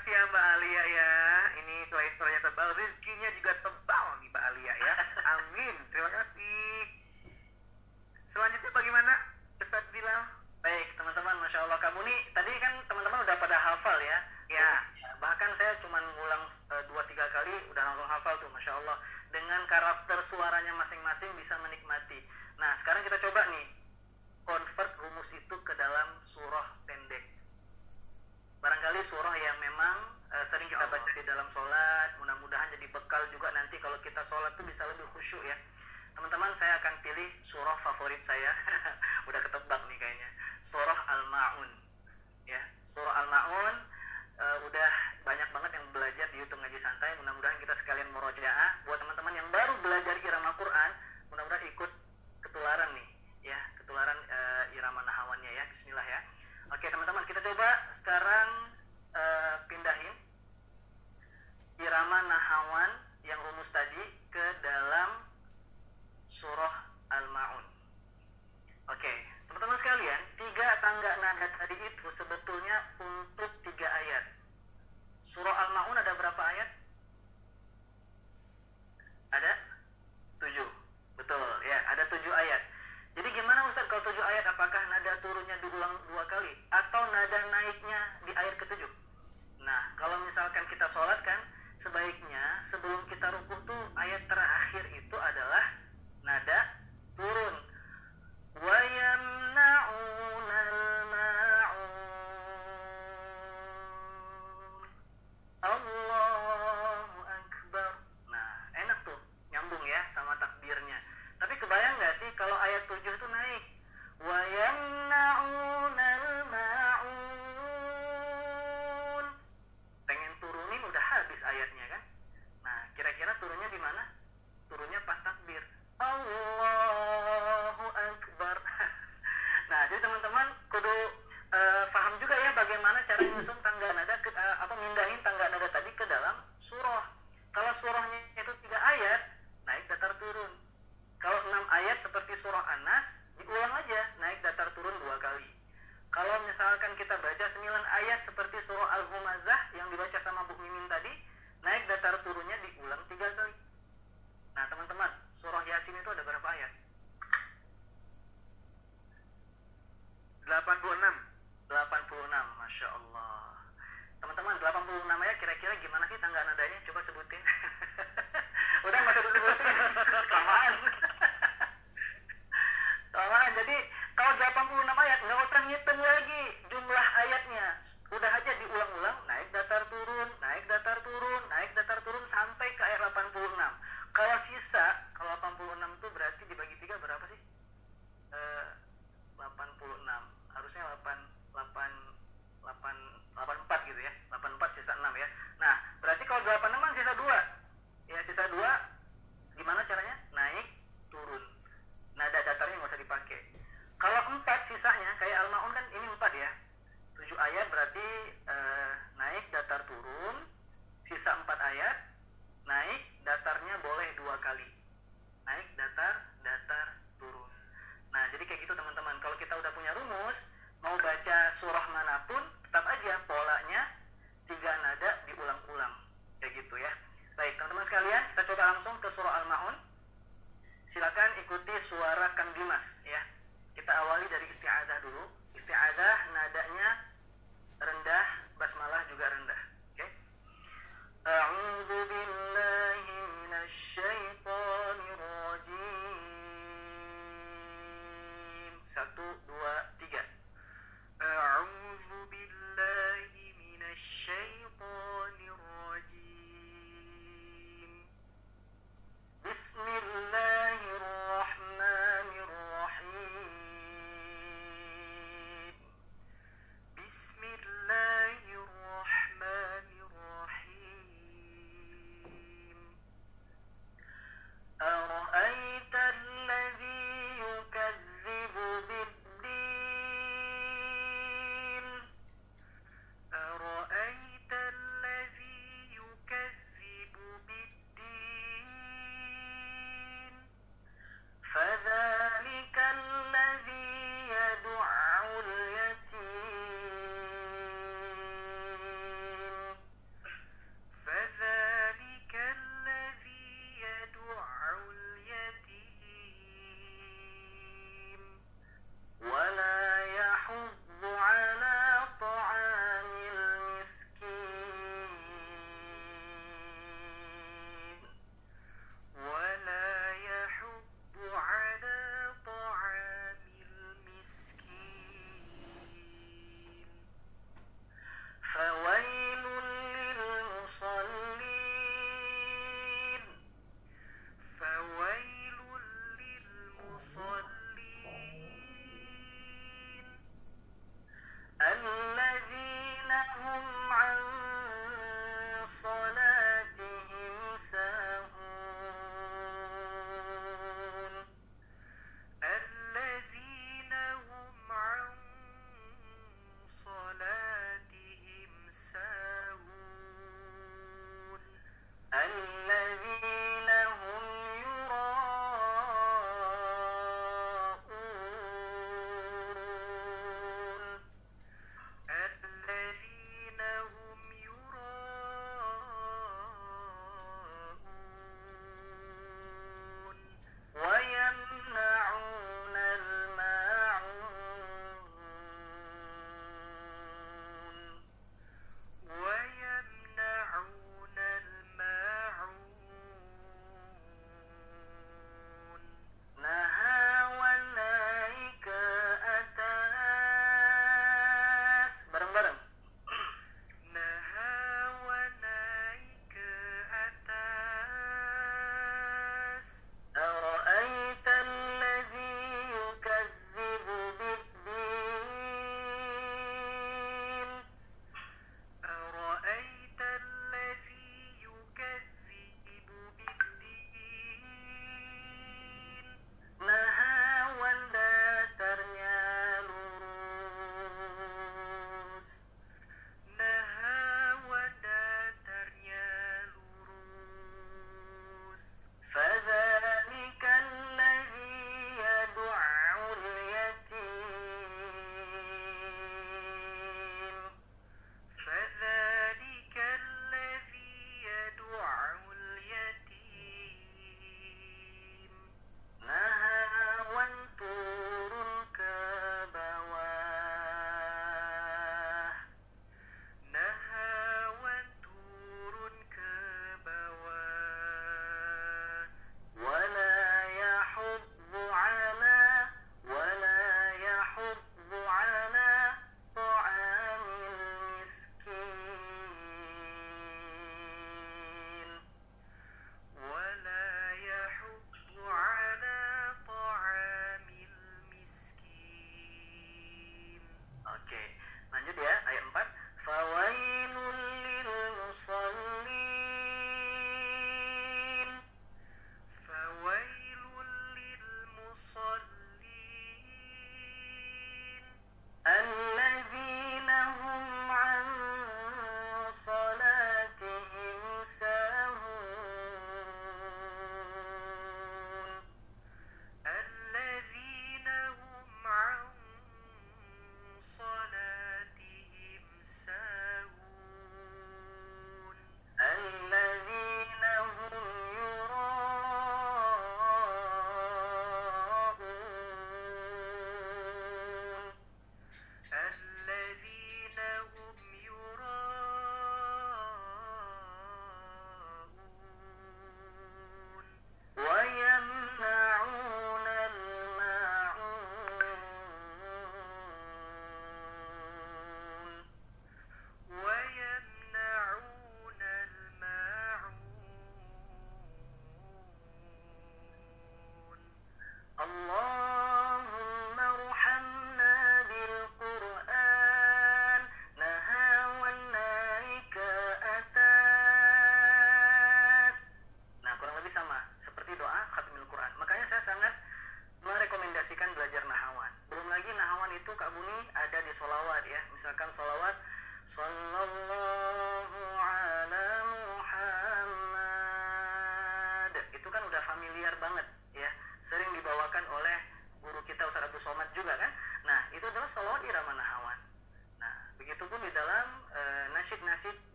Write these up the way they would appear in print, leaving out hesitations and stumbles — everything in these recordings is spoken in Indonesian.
kasih ya Mbak Alia ya. Ini selain suaranya tebal, rezekinya juga tebal nih Mbak Alia ya. Amin. Terima kasih. Selanjutnya bagaimana Ustaz Bilal? Baik teman-teman, Masya Allah kamu nih tadi kan teman-teman udah pada hafal ya. Ya. Bahkan saya cuma ngulang 2-3 kali udah langsung hafal tuh, Masya Allah. Dengan karakter suaranya masing-masing bisa menikmati. Nah sekarang kita coba nih convert rumus itu ke dalam surah pendek. Barangkali surah yang memang sering kita baca di dalam sholat, mudah-mudahan jadi bekal juga nanti kalau kita sholat tuh bisa lebih khusyuk ya. Teman-teman, saya akan pilih surah favorit saya. Udah ketebak nih kayaknya. Surah Al-Ma'un. Ya, surah Al-Ma'un udah banyak banget yang belajar di YouTube Ngaji Santai. Mudah-mudahan kita sekalian murojaah. Buat teman-teman yang baru belajar irama Quran, mudah-mudahan ikut ketularan nih, ya, ketularan irama nahawannya ya. Bismillah ya. Oke teman-teman, kita coba sekarang pindahin irama nahawan yang rumus tadi ke dalam surah Al-Ma'un. Oke, teman-teman sekalian, 3 tangga nada tadi itu sebetulnya untuk 3 ayat. Surah Al-Ma'un ada berapa ayat? Ada 7. Betul, ya, ada 7 ayat. Jadi gimana Ustaz kalau 7 ayat, apakah nada turunnya diulang 2 kali atau nada naiknya di ayat ke-7? Nah, kalau misalkan kita sholat kan, sebaiknya sebelum kita rukuk tuh ayat terakhir itu adalah nada turun. Wa yamna'unal ma'un. Allahu Akbar. Nah, enak tuh, nyambung ya sama takbirnya. Tapi kebayang nggak sih kalau ayat 7 itu naik? Wa yamna'unal ma'un. Pengen turunin udah habis ayatnya kan? Nah, kira-kira turunnya di mana? Turunnya pas takbir. Allahu Akbar. Nah, jadi teman-teman kudu paham juga ya bagaimana cara nyusun tangga nada mindahin tangga nada tadi ke dalam surah. Kalau surahnya itu 3 ayat, naik datar turun. Kalau 6 ayat seperti surah An-Nas, diulang aja, naik datar turun 2 kali. Kalau misalkan kita baca 9 ayat seperti surah Al-Humazah yang dibaca sama Bu Mimin tadi, naik datar turunnya diulang 3 kali. Nah teman-teman, surah Yasin itu ada berapa ayat? 86, Masya Allah. Teman-teman, 86 ayat kira-kira gimana sih tangga nadanya? Coba sebutin. Udah nggak usah disebutin. Kelamaan. Kelamaan. Jadi kalau 86 ayat nggak usah ngitung lagi jumlah ayatnya. Udah aja diulang-ulang, naik datar turun, naik datar turun, naik datar turun sampai ke ayat 86. Kalau sisa, kalau 86 itu berarti dibagi 3 berapa sih? 86. Harusnya 84 gitu ya. 84 sisa 6 ya. Nah, berarti kalau 86 kan sisa 2. Ya, sisa 2 gimana caranya? Naik, turun. Nada datarnya nggak usah dipakai. Kalau 4 sisanya, kayak Al-Ma'un kan ini 4 ya. 7 ayat berarti naik, datar, turun. Sisa 4 ayat, naik, datarnya boleh 2 kali. Naik, datar, datar, turun. Nah, jadi kayak gitu teman-teman. Kalau kita udah punya rumus, mau baca surah manapun, tetap aja polanya 3 nada diulang-ulang. Kayak gitu ya. Baik, teman-teman sekalian, kita coba langsung ke surah Al-Ma'un. Silakan ikuti suara Kang Dimas ya. Kita awali dari isti'adah dulu. Isti'adah nadanya rendah, basmalah juga rendah. Oke. A'udzu billahi minasyaitonir rajim. 1 2 3. A'udzu billahi minasyaitonir rajim. Bismillahirrahmanirrahim.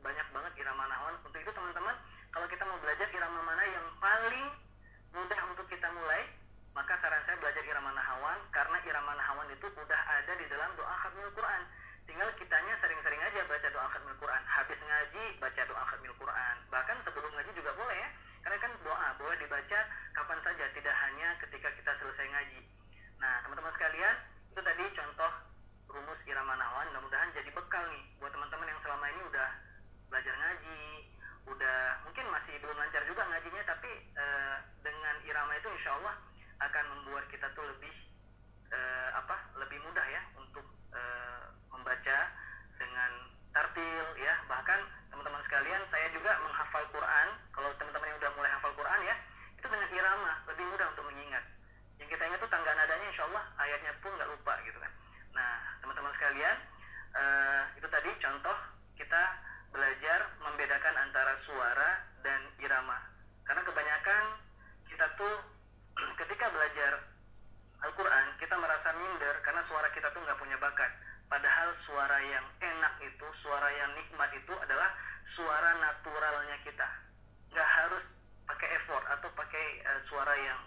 banyak banget irama nahwan. Untuk itu teman-teman, kalau kita mau belajar irama mana yang paling mudah untuk kita mulai, maka saran saya belajar irama nahwan, karena irama nahwan itu udah ada di dalam doa khatmil Quran. Tinggal kitanya sering-sering aja baca doa khatmil Quran. Habis ngaji baca doa khatmil Quran. Bahkan sebelum ngaji juga boleh ya. Karena kan doa boleh dibaca kapan saja, tidak hanya ketika kita selesai ngaji. Nah, teman-teman sekalian, itu tadi contoh rumus irama nahwan. Mudah-mudahan jadi bekal nih buat teman-teman yang selama ini udah belajar ngaji, udah mungkin masih belum lancar juga ngajinya, tapi dengan irama itu insya Allah akan membuat kita tuh lebih mudah ya untuk membaca dengan tartil ya. Bahkan teman-teman sekalian, saya juga menghafal Quran. Kalau teman-teman yang udah mulai hafal Quran ya, itu dengan irama lebih mudah untuk mengingat. Yang kita ingat tuh tangga nadanya, insya Allah ayatnya pun nggak lupa gitu kan. Nah, teman-teman sekalian, itu tadi contoh kita belajar membedakan antara suara dan irama. Karena kebanyakan kita tuh ketika belajar Al-Quran, kita merasa minder karena suara kita tuh nggak punya bakat. Padahal suara yang enak itu, suara yang nikmat itu adalah suara naturalnya kita. Nggak harus pakai effort atau pakai suara yang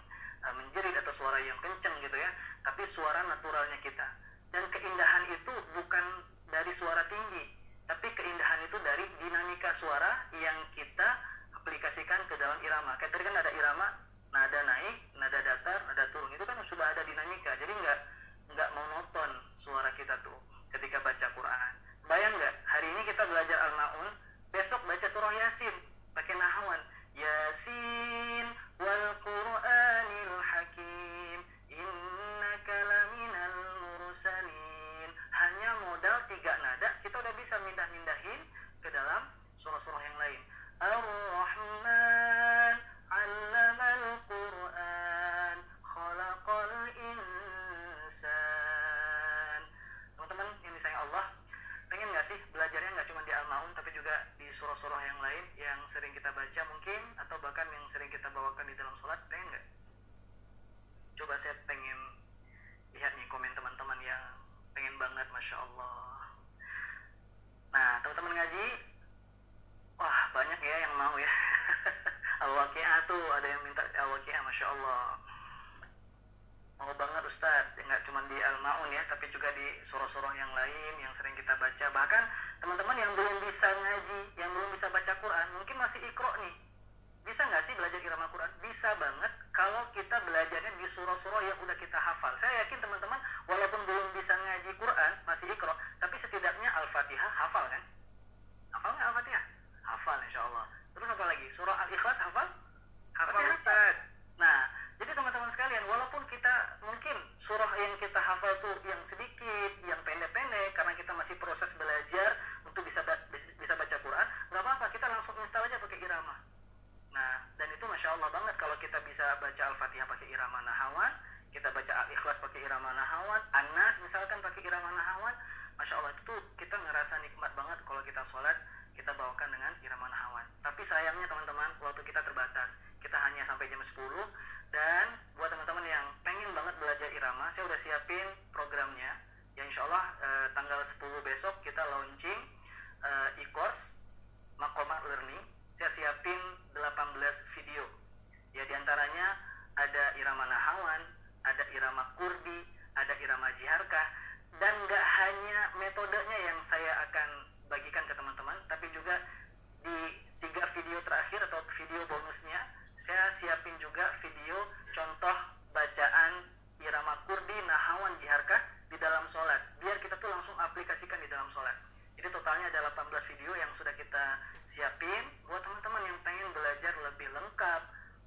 menjerit atau suara yang kenceng gitu ya. Tapi suara naturalnya kita. Dan keindahan itu bukan dari suara tinggi, tapi keindahan itu dari dinamika suara yang kita aplikasikan ke dalam irama. Kayak tadi kan ada irama, nada naik, nada datar, nada turun. Itu kan sudah ada dinamika. Jadi nggak monoton suara kita tuh ketika baca Quran. Bayang nggak, hari ini kita belajar Al-Ma'un, besok baca surah Yasin pakai nahwan. Yasin wal Qur'anil Hakim innaka laminal mursalin. Hanya modal 3 nada kita udah bisa mindah-mindahin ke dalam surah-surah yang lain. Ar-Rahman 'allamal Qur'an khalaqal insan. Teman-teman yang disayang Allah, pengen nggak sih belajarnya nggak cuma di Al-Ma'un tapi juga di surah-surah yang lain yang sering kita baca mungkin, atau bahkan yang sering kita bawakan di dalam sholat? Pengen nggak? Coba saya pengen lihat nih komen teman-teman yang pengen banget, Masya Allah. Nah, teman-teman ngaji, wah banyak ya yang mau ya. Al-Waqi'ah tuh ada yang minta Al-Waqi'ah, Masya Allah. Mau banget Ustadz, nggak cuma di Al-Ma'un ya, tapi juga di surah-surah yang lain yang sering kita baca. Bahkan teman-teman yang belum bisa ngaji, yang belum bisa baca Quran, mungkin masih Iqra nih. Bisa nggak sih belajar irama Quran? Bisa banget kalau kita belajarnya di surah-surah yang udah kita hafal. Saya yakin teman-teman walaupun belum bisa ngaji Quran, masih Iqra, tapi setidaknya Al-Fatihah hafal kan? Hafal nggak Al-Fatihah? Hafal insya Allah. Terus apa lagi? Surah Al-Ikhlas hafal? Hafal Ustadz. Nah, jadi teman-teman sekalian, walaupun kita mungkin surah yang kita hafal tuh yang sedikit, yang pendek-pendek, karena kita masih proses belajar untuk bisa baca Quran, nggak apa-apa, kita langsung install aja pakai irama. Nah, dan itu Masya Allah banget kalau kita bisa baca Al-Fatihah pakai irama nahawan, kita baca Al-Ikhlas pakai irama nahawan, An-Nas misalkan pakai irama nahawan. Masya Allah, itu tuh kita ngerasa nikmat banget kalau kita sholat, kita bawakan dengan irama nahawan. Tapi sayangnya teman-teman, waktu kita terbatas, kita hanya sampai jam 10. Dan buat teman-teman yang pengen banget belajar irama, saya udah siapin programnya. Ya insya Allah tanggal 10 besok kita launching e-course Maqamat Learning. Saya siapin 18 video. Ya diantaranya ada irama nahawan, ada irama kurdi, ada irama jiharkah. Dan gak hanya metodenya yang saya akan bagikan ke teman-teman, tapi juga di 3 video terakhir atau video bonusnya, saya siapin juga video contoh bacaan irama kurdi, nahawan, jiharkah di dalam sholat, biar kita tuh langsung aplikasikan di dalam sholat. Jadi totalnya ada 18 video yang sudah kita siapin buat teman-teman yang pengen belajar lebih lengkap,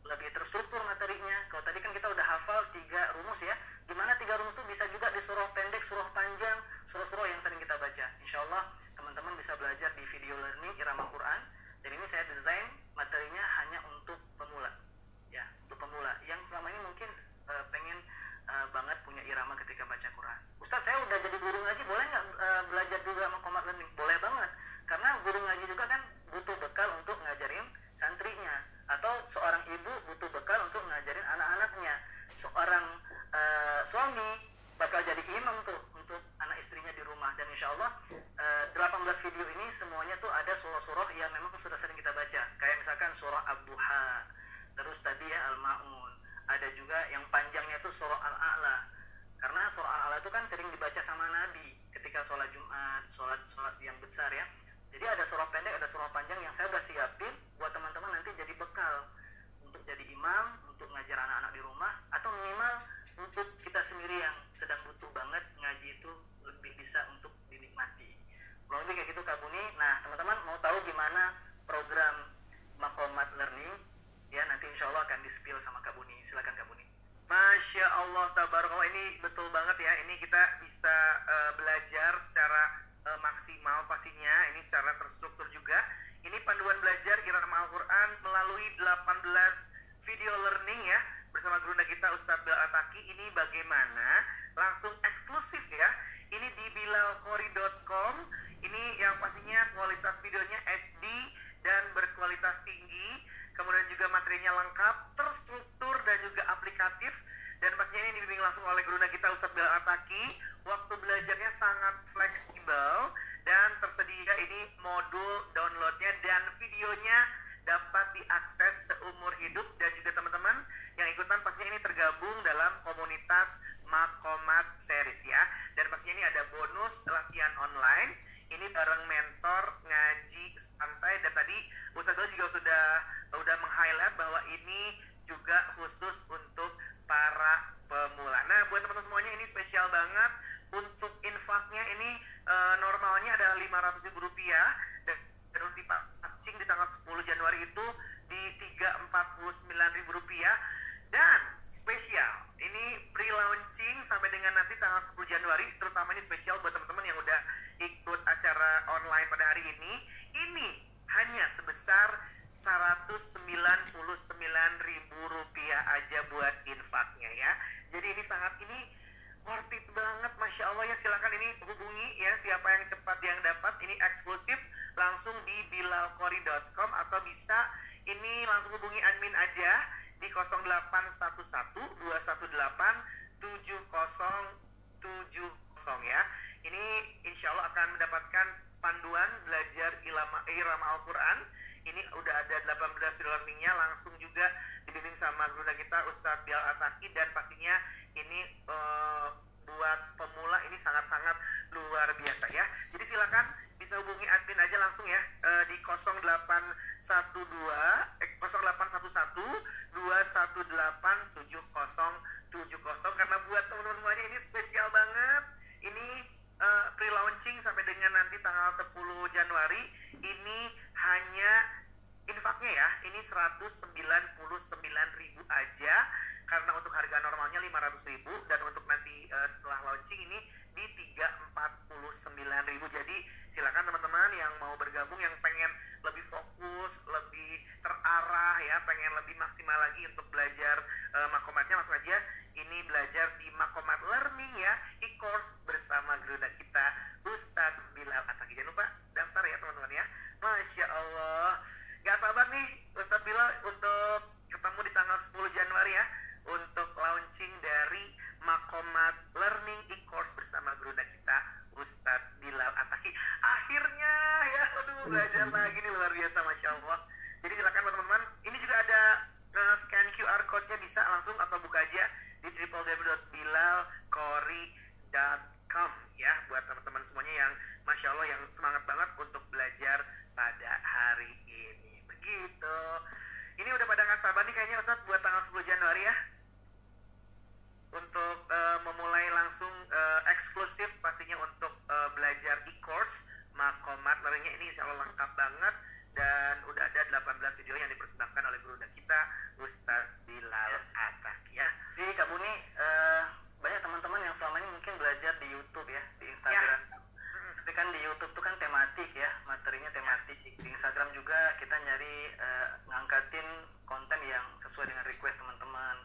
lebih terstruktur materinya. Kalau tadi kan kita udah hafal 3 rumus ya, gimana 3 rumus itu bisa juga di surah pendek, surah panjang, surah-surah yang sering kita baca. Insya Allah teman-teman bisa belajar di video learning irama Quran. Dan ini saya desain materinya hanya untuk pemula, ya, untuk pemula yang selama ini mungkin pengen banget punya irama ketika baca Quran. Ustaz, saya udah jadi guru ngaji, boleh nggak belajar juga Maqamat Learning? Boleh banget, karena guru ngaji juga kan butuh bekal untuk ngajarin santrinya, atau seorang ibu butuh bekal untuk ngajarin anak-anaknya. Seorang suami bakal jadi imam tuh untuk anak istrinya di rumah. Dan insya Allah 18 video ini semuanya tuh ada yang memang sudah sering kita baca, kayak misalkan surah Ad-Duha, terus tadi ya Al-Ma'un, ada juga yang panjangnya itu surah Al-A'la, karena surah Al-A'la itu kan sering dibaca sama Nabi ketika sholat Jumat, sholat yang besar ya. Jadi ada surah pendek, ada surah panjang yang saya udah siapin buat teman-teman nanti jadi bekal untuk jadi imam, untuk ngajar anak-anak di rumah, atau minimal untuk kita sendiri yang sedang butuh banget ngaji itu lebih bisa untuk dinikmati. Kurang lebih kayak gitu Kak Buni. Nah teman-teman mau tahu gimana program Makomat Learning ya, nanti insya Allah akan di-spill sama Kak Buni. Silakan Kak Buni. Masya Allah, tabarakallah, ini betul banget ya. Ini kita bisa belajar secara maksimal pastinya. Ini secara terstruktur juga. Ini panduan belajar Irama Al-Quran melalui 18 video learning ya, bersama gurunda kita Ustadz Bilal Ataki. Ini bagaimana? Langsung eksklusif ya. Ini di bilalqori.com. Ini yang pastinya kualitas videonya HD dan berkualitas tinggi. Kemudian juga materinya lengkap, terstruktur dan juga aplikatif. Dan pastinya ini dibimbing langsung oleh gurunda kita Ustadz Bilal Ataki. Waktu belajarnya sangat fleksibel dan tersedia ini modul downloadnya, dan videonya dapat diakses seumur hidup. Dan juga teman-teman yang ikutan pastinya ini tergabung dalam komunitas Makomat Series ya. Dan pastinya ini ada bonus latihan online. Ini bareng mentor ngaji santai, dan tadi Ustadz Bilal juga sudah meng-highlight bahwa ini juga khusus untuk para pemula. Nah, buat teman-teman semuanya ini spesial banget. Untuk infaknya ini normalnya adalah Rp500.000, dan untuk dipancing di tanggal 10 Januari itu di Rp349.000. Dan spesial, ini pre-launching sampai dengan nanti tanggal 10 Januari, terutama ini spesial buat teman-teman yang udah ikut acara online pada hari ini. Ini hanya sebesar Rp199.000 aja buat infaknya ya. Jadi ini worth it banget, Masya Allah ya. Silakan ini hubungi ya, siapa yang cepat yang dapat. Ini eksklusif langsung di bilalqori.com, atau bisa ini langsung hubungi admin aja di 0811-218-7070 ya. Ini insya Allah akan mendapatkan panduan belajar Irama Al-Quran. Ini udah ada 18 video learningnya, langsung juga dibimbing sama gurunda kita Ustadz Bilal Ataki. Dan pastinya ini buat pemula ini sangat-sangat luar biasa ya. Jadi silakan bisa hubungi admin aja langsung ya, di 0812187070, karena buat teman-teman semuanya ini spesial banget. Ini pre-launching sampai dengan nanti tanggal 10 Januari. Ini hanya infaknya ya, ini Rp199.000 aja, karena untuk harga normalnya Rp500.000, dan untuk nanti setelah launching ini di Rp349.000. Jadi silakan teman-teman yang mau bergabung, yang pengen lebih fokus, lebih terarah ya, pengen lebih maksimal lagi untuk belajar makomatnya, langsung aja ini belajar di Makomat Learning ya, e-course bersama gurunda kita Ustadz Bilal Ataki. Jangan lupa daftar ya teman-teman ya. Masya Allah, gak sabar nih Ustadz Bilal untuk ketemu di tanggal 10 Januari ya, untuk launching dari Makomat Learning e-course bersama gurunda kita Ustadz Bilal Ataki. Akhirnya ya, belajar lagi nih, luar biasa, Masya Allah. Jadi silakan teman-teman, ini juga ada scan QR code-nya, bisa langsung atau buka aja di www.bilalqori.com ya, buat teman-teman semuanya yang Masya Allah yang semangat banget untuk belajar pada hari ini. Begitu. Ini udah pada nggak sabar nih kayaknya Ustadz buat tanggal 10 Januari ya, untuk memulai langsung eksklusif pastinya untuk belajar e-course Makomat Learning-nya. Ini insya Allah lengkap banget, dan udah ada 18 video yang dipersembahkan oleh gurunda kita Ustadz Bilal Ataki ya. Jadi Kak Buni, banyak teman-teman yang selama ini mungkin belajar di YouTube ya, di Instagram ya. Tapi kan di YouTube tuh kan tematik ya, materinya tematik. Di Instagram juga kita nyari ngangkatin konten yang sesuai dengan request teman-teman.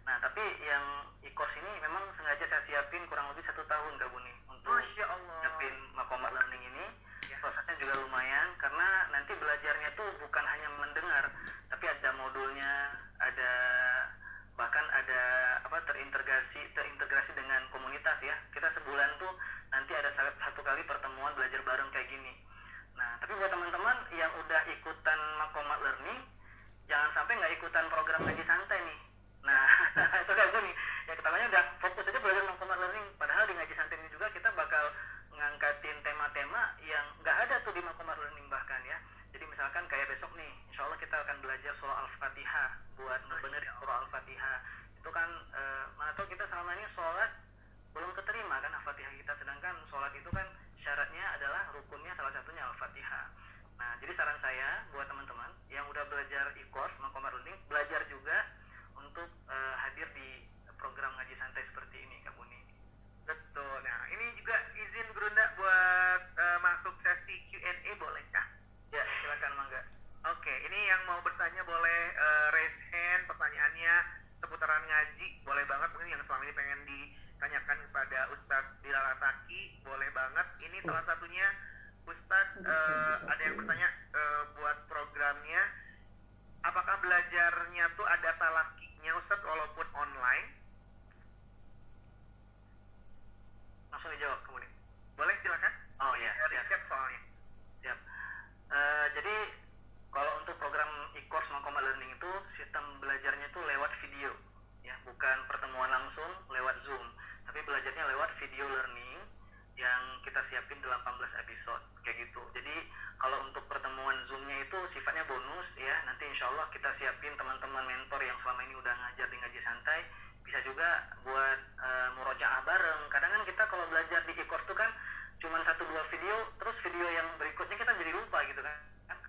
Nah tapi yang e-course ini memang sengaja saya siapin kurang lebih 1 tahun Kak Buni untuk siapin Makomat Learning ini. Prosesnya juga lumayan, karena nanti belajarnya tuh bukan hanya mendengar, tapi ada modulnya, bahkan ada terintegrasi dengan komunitas ya. Kita sebulan tuh nanti ada satu kali pertemuan belajar bareng kayak gini. Nah Tapi buat teman-teman yang udah ikutan Makomat Learning, jangan sampai nggak ikutan program ngaji santai nih. Nah, itu kan gue nih, ya ketahuannya udah fokus aja belajar Makomat Learning. Padahal di ngaji santai ini juga kita bakal ngangkatin tema-tema yang nggak ada tuh di Makomat Learning bahkan ya. Jadi misalkan kayak besok nih, insya Allah kita akan belajar surah Al-Fatihah buat ngebenerin surah Al-Fatihah. Itu kan mana tahu kita selama ini sholat belum keterima kan Al-Fatihah kita, sedangkan sholat itu kan syaratnya adalah rukunnya salah satunya Al-Fatihah. Nah, jadi saran saya buat teman-teman yang udah belajar e-course Makomat Learning, belajar juga untuk hadir di program ngaji santai seperti ini, Kak Buni. Betul. Nah, ini juga izin Gurunda buat masuk sesi Q&A, bolehkah? Ya, silakan Mangga. Oke, ini yang mau bertanya boleh raise hand pertanyaannya seputaran ngaji, boleh banget. Mungkin yang selama ini pengen ditanyakan kepada Ustadz Bilal Ataki, boleh banget. Ini salah satunya Ustadz, ada yang bertanya buat programnya, apakah belajarnya tuh ada talakinya Ustadz walaupun online? Langsung dijawab kemudian. Boleh, silakan. Oh ya, di chat soalnya. Siap. Jadi kalau untuk program e-course Makomat Learning itu sistem belajarnya itu lewat video, ya, bukan pertemuan langsung lewat Zoom, tapi belajarnya lewat video learning yang kita siapin 18 episode kayak gitu. Jadi kalau untuk pertemuan Zoom-nya itu sifatnya bonus ya. Nanti insya Allah kita siapin teman-teman mentor yang selama ini udah ngajar di ngaji santai, bisa juga buat murojaah bareng. Kadang kan kita kalau belajar di e-course tuh kan cuman 1-2 video, terus video yang berikutnya kita jadi lupa gitu kan.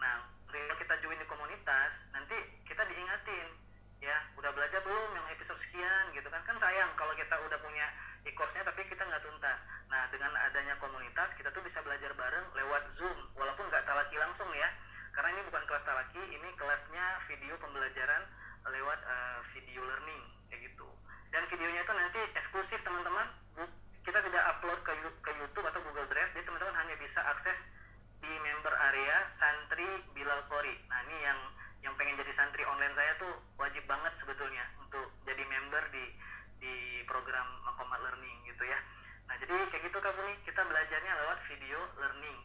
Nah, kalau kita join di komunitas, nanti kita diingatin, ya, udah belajar belum yang episode sekian gitu kan. Kan sayang kalau kita udah punya e-course-nya tapi kita nggak tuntas. Nah, dengan adanya komunitas, kita tuh bisa belajar bareng lewat Zoom, walaupun nggak talaki langsung ya. Karena ini bukan kelas talaki, ini kelasnya video pembelajaran lewat video learning, kayak gitu. Dan videonya itu nanti eksklusif teman-teman, kita tidak upload ke YouTube atau Google Drive, jadi teman-teman hanya bisa akses di member area Santri Bilal Qori. Nah, ini yang pengen jadi santri online saya tuh wajib banget sebetulnya untuk jadi member di program Makomat Learning gitu ya. Nah, jadi kayak gitu Kak Buni, kita belajarnya lewat video learning.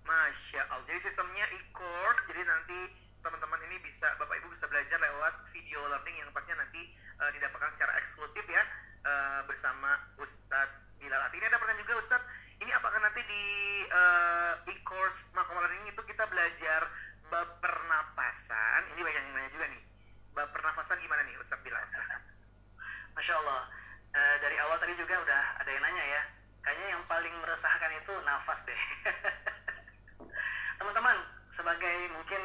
Masya Allah. Jadi sistemnya e-course, jadi nanti teman-teman ini bisa, Bapak Ibu bisa belajar lewat video learning yang pastinya nanti didapatkan secara eksklusif ya, bersama Ustadz Bilal. Ini ada pertanyaan juga Ustadz, ini apakah nanti di e-course Makomat Learning itu kita belajar bab pernapasan? Ini banyak yang nanya juga nih, bab pernapasan gimana nih Ustadz Bilal? Masya Allah, dari awal tadi juga udah ada yang nanya ya, kayaknya yang paling meresahkan itu nafas deh. Teman-teman, sebagai mungkin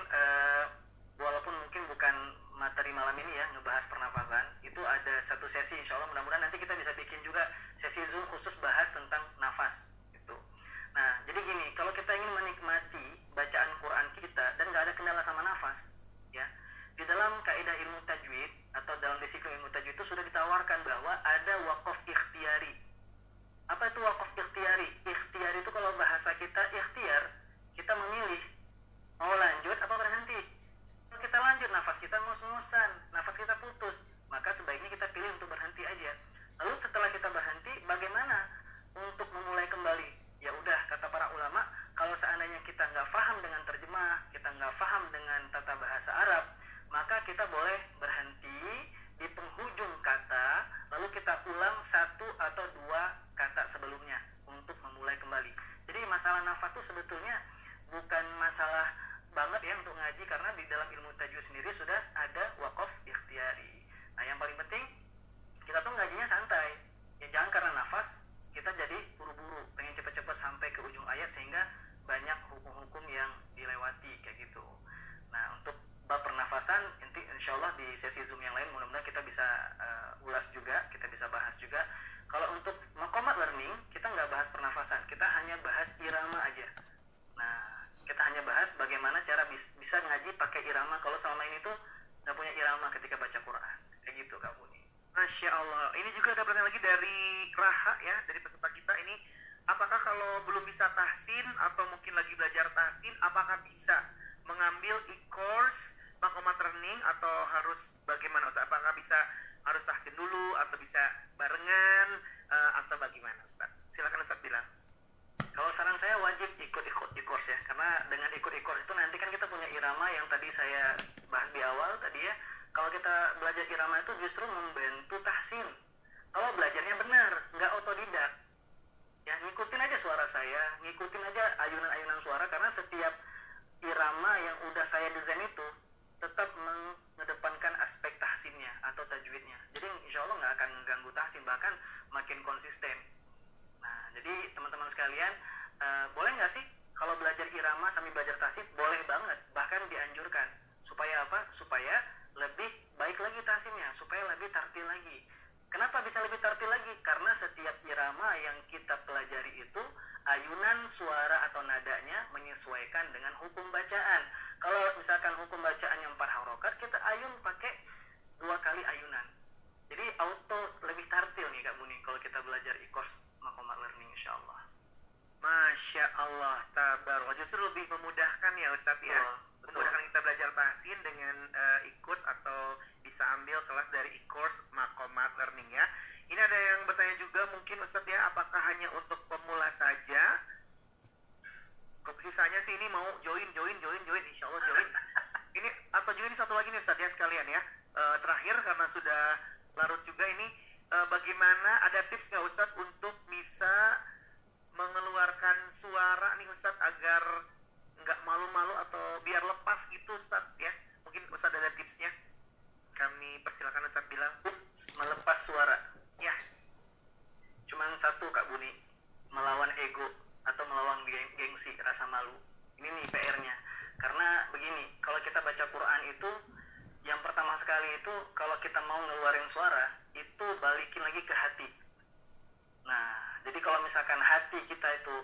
walaupun mungkin bukan materi malam ini ya ngebahas pernafasan, itu ada satu sesi insya Allah, mudah-mudahan nanti kita bisa bikin juga sesi Zoom khusus bahas tentang nafas gitu. Nah, jadi gini, kalau kita ingin menikmati bacaan Quran kita dan nggak ada kendala sama nafas ya, di dalam kaidah ilmu tajwid atau dalam disiplin ilmu tajwid itu sudah ditawarkan bahwa ada waqaf ikhtiyari. Apa itu waqaf ikhtiyari? Ikhtiyari itu kalau bahasa kita ikhtiar, kita memilih mau lanjut apa berhenti. Kalau kita lanjut, nafas kita ngos-ngosan, nafas kita putus, maka sebaiknya kita pilih untuk berhenti aja. Lalu setelah kita berhenti, bagaimana untuk memulai kembali? Ya udah, kata para ulama, kalau seandainya kita nggak paham dengan terjemah, kita nggak paham dengan tata bahasa Arab, maka kita boleh berhenti di penghujung kata, lalu kita ulang 1 atau 2 kata sebelumnya untuk memulai kembali. Jadi masalah nafas itu sebetulnya bukan masalah banget ya untuk ngaji, karena di dalam ilmu tajwid sendiri sudah ada waqaf ikhtiyari. Nah, yang paling penting kita tuh ngajinya santai. Ya jangan karena nafas kita jadi buru-buru, pengen cepat-cepat sampai ke ujung ayat sehingga banyak hukum-hukum yang dilewati kayak gitu. Nah, untuk bab pernafasan nanti insyaallah di sesi Zoom yang lain mudah-mudahan kita bisa ulas juga, kita bisa bahas juga. Kalau untuk Makomat Learning kita nggak bahas pernafasan, kita hanya bahas irama aja. Nah, kita hanya bahas bagaimana cara bisa ngaji pakai irama kalau selama ini tuh nggak punya irama ketika baca Quran. Kayak gitu Kak Buni. Masya Allah. Ini juga ada pertanyaan lagi dari Raha ya, dari peserta kita ini. Apakah kalau belum bisa tahsin atau mungkin lagi belajar tahsin, apakah bisa mengambil e-course Makomat Learning atau harus bagaimana Ustaz? Apakah bisa harus tahsin dulu atau bisa barengan atau bagaimana Ustaz? Silakan Ustaz bilang. Kalau saran saya wajib ikut e-course ya, karena dengan ikut e-course itu nanti kan kita punya irama yang tadi saya bahas di awal tadi ya. Kalau kita belajar irama itu justru membantu tahsin. Kalau belajarnya benar, nggak otodidak. Ya, ngikutin aja suara saya, ngikutin aja ayunan-ayunan suara, karena setiap irama yang udah saya desain itu tetap mengedepankan aspek tahsinnya atau tajwidnya. Jadi insya Allah nggak akan mengganggu tahsin, bahkan makin konsisten. Nah, jadi teman-teman sekalian, boleh nggak sih kalau belajar irama sambil belajar tahsin? Boleh banget, bahkan dianjurkan. Supaya apa? Supaya lebih baik lagi tahsinnya, supaya lebih tartil lagi. Kenapa bisa lebih tartil lagi? Karena setiap irama yang kita pelajari itu ayunan suara atau nadanya menyesuaikan dengan hukum bacaan. Kalau misalkan hukum bacaannya 4 harokat, kita ayun pakai 2 kali ayunan. Jadi auto lebih tartil nih Kak Buni kalau kita belajar e-course Makomat Learning insyaallah. Masya Allah, tabarok. Justru lebih memudahkan ya Ustadz ya. Memudahkan kita belajar tahsin dengan ikut atau bisa ambil kelas dari e-course Makomat Learning ya. Ini ada yang bertanya juga mungkin Ustadz ya, apakah hanya untuk pemula saja? Sisanya sih ini mau join, insya Allah join. Ini atau juga ini satu lagi nih Ustadz ya sekalian ya. Terakhir karena sudah larut juga ini, bagaimana ada tips nggak Ustadz untuk bisa mengeluarkan suara nih Ustadz agar nggak malu-malu atau biar lepas gitu Ustadz ya? Mungkin Ustadz ada tipsnya. Kami persilakan Ustadz bilang. Melepas suara. Ya. Cuman satu Kak Buni, melawan ego atau melawan gengsi, rasa malu. Ini nih PR-nya. Karena begini, kalau kita baca Quran itu, yang pertama sekali itu kalau kita mau ngeluarin suara, itu balikin lagi ke hati. Nah, jadi kalau misalkan hati kita itu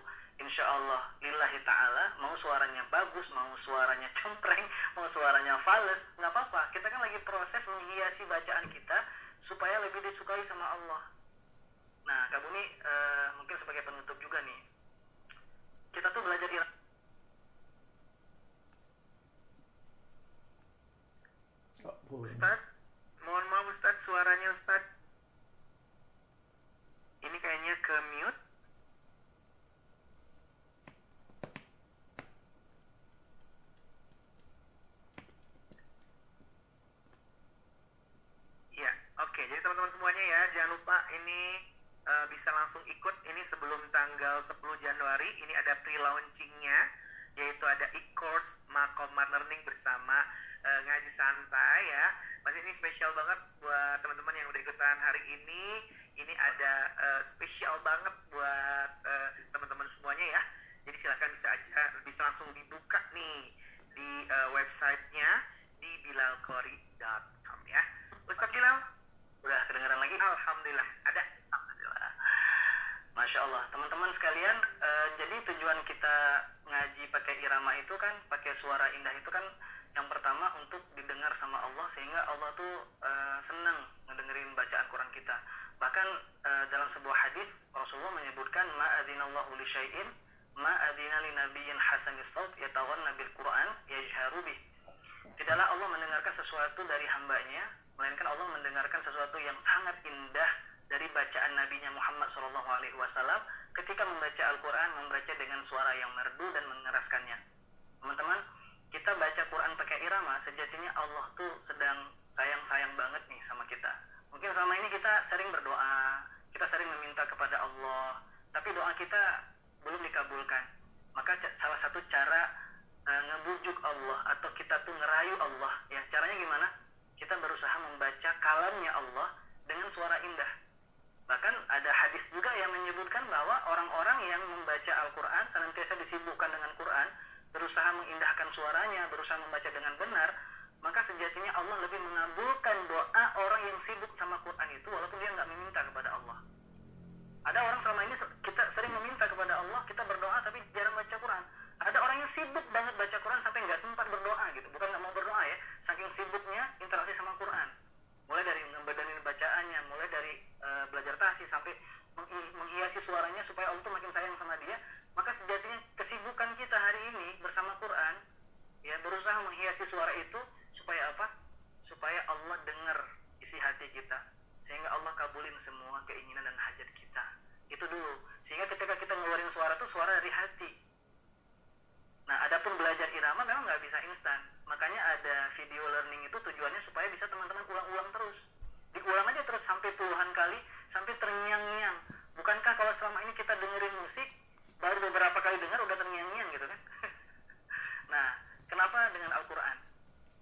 insya Allah lillahi ta'ala, mau suaranya bagus, mau suaranya cempreng, mau suaranya fales, nggak apa-apa. Kita kan lagi proses menghiasi bacaan kita supaya lebih disukai sama Allah. Nah, Kak Buni mungkin sebagai penutup juga nih, kita tuh belajar Ustadz, mohon maaf Ustadz, suaranya Ustadz ini kayaknya ke mute. Ya, oke. Jadi teman-teman semuanya ya, jangan lupa ini bisa langsung ikut ini sebelum tanggal 10 Januari. Ini ada pre-launchingnya, yaitu ada e-course Makomat Learning bersama ngaji santai ya. Mas ini spesial banget buat teman-teman yang udah ikutan hari ini. Ini ada spesial banget buat teman-teman semuanya ya. Jadi silakan bisa langsung dibuka nih di websitenya di bilalqori.com ya. Ustadz Bilal, udah kedengaran lagi? Alhamdulillah ada. Alhamdulillah. Masya Allah, teman-teman sekalian, jadi tujuan kita ngaji pakai irama itu kan, pakai suara indah itu kan, yang pertama untuk didengar sama Allah, sehingga Allah tuh senang ngedengerin bacaan Quran kita. Bahkan dalam sebuah hadis Rasulullah menyebutkan ma'adzinallahu li syai'in ma'adzina li nabiyyin hasanis saut yataghanna bil Quran yajharu bih. Tidaklah Allah mendengarkan sesuatu dari hambanya, melainkan Allah mendengarkan sesuatu yang sangat indah dari bacaan Nabi-Nya Muhammad SAW ketika membaca Al-Quran, membaca dengan suara yang merdu dan mengeraskannya. Teman-teman, kita baca Quran pakai irama, sejatinya Allah tuh sedang sayang-sayang banget nih sama kita. Mungkin selama ini kita sering berdoa, kita sering meminta kepada Allah, tapi doa kita belum dikabulkan. Maka salah satu cara ngebujuk Allah atau kita tuh ngerayu Allah, ya caranya gimana? Kita berusaha membaca kalamnya Allah dengan suara indah. Bahkan ada hadis juga yang menyebutkan bahwa orang-orang yang membaca Al-Quran senantiasa disibukkan dengan Quran, berusaha mengindahkan suaranya, berusaha membaca dengan benar, maka sejatinya Allah lebih mengabulkan doa orang yang sibuk sama Quran itu walaupun dia nggak meminta kepada Allah. Ada orang selama ini kita sering meminta kepada Allah, kita berdoa tapi jarang baca Quran. Ada orang yang sibuk banget baca Quran sampai nggak sempat berdoa gitu. Bukan nggak mau berdoa ya, saking sibuknya interaksi sama Quran. Mulai dari ngebadanin bacaannya, mulai dari belajar tahsin sampai menghiasi suaranya supaya Allah tuh makin sayang sama dia. Maka sejatinya kesibukan kita hari ini bersama Quran, ya berusaha menghiasi suara itu supaya apa? Supaya Allah dengar isi hati kita, sehingga Allah kabulin semua keinginan dan hajat kita. Itu dulu. Sehingga ketika kita ngeluarin suara itu suara dari hati. Nah, adapun belajar video learning itu tujuannya supaya bisa teman-teman ulang-ulang terus. Diulang aja terus sampai puluhan kali, sampai terngiang-ngiang. Bukankah kalau selama ini kita dengerin musik, baru beberapa kali dengar udah terngiang-ngiang gitu kan? Nah, kenapa dengan Al-Quran?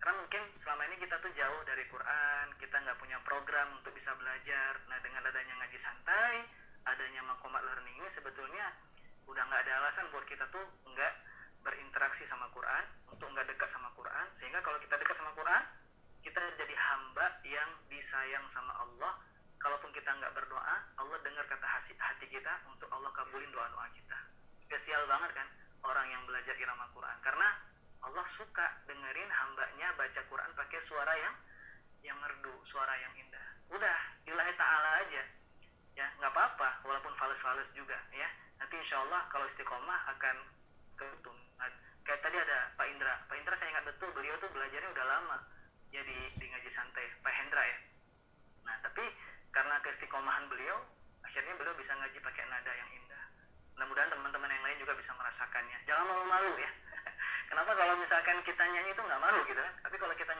Karena mungkin selama ini kita tuh jauh dari Quran, kita nggak punya program untuk bisa belajar. Nah, dengan adanya ngaji santai, adanya Makomat Learning ini sebetulnya udah nggak ada alasan buat kita tuh nggak berinteraksi sama Quran, untuk nggak dekat sama Quran. Sehingga kalau kita dekat sama Quran, kita jadi hamba yang disayang sama Allah. Kalaupun kita nggak berdoa, Allah dengar kata hati kita untuk Allah kabulin doa-doa kita. Spesial banget kan orang yang belajar irama Quran, karena Allah suka dengerin hambanya baca Quran pakai suara yang merdu, suara yang indah. Udah, lillahi ta'ala aja. Ya, nggak apa-apa, walaupun fales-fales juga ya. Nanti insya Allah kalau istiqomah akan keuntung. Kayak tadi ada Pak Indra. Pak Indra saya ingat betul, beliau tuh belajarnya udah lama. Ya di ngaji santai, Pak Hendra ya. Nah, tapi karena keistiqomahan beliau, akhirnya beliau bisa ngaji pakai nada yang indah. Mudah-mudahan teman-teman yang lain juga bisa merasakannya. Jangan malu-malu ya. Kenapa kalau misalkan kita nyanyi itu nggak malu gitu kan? Tapi kalau kita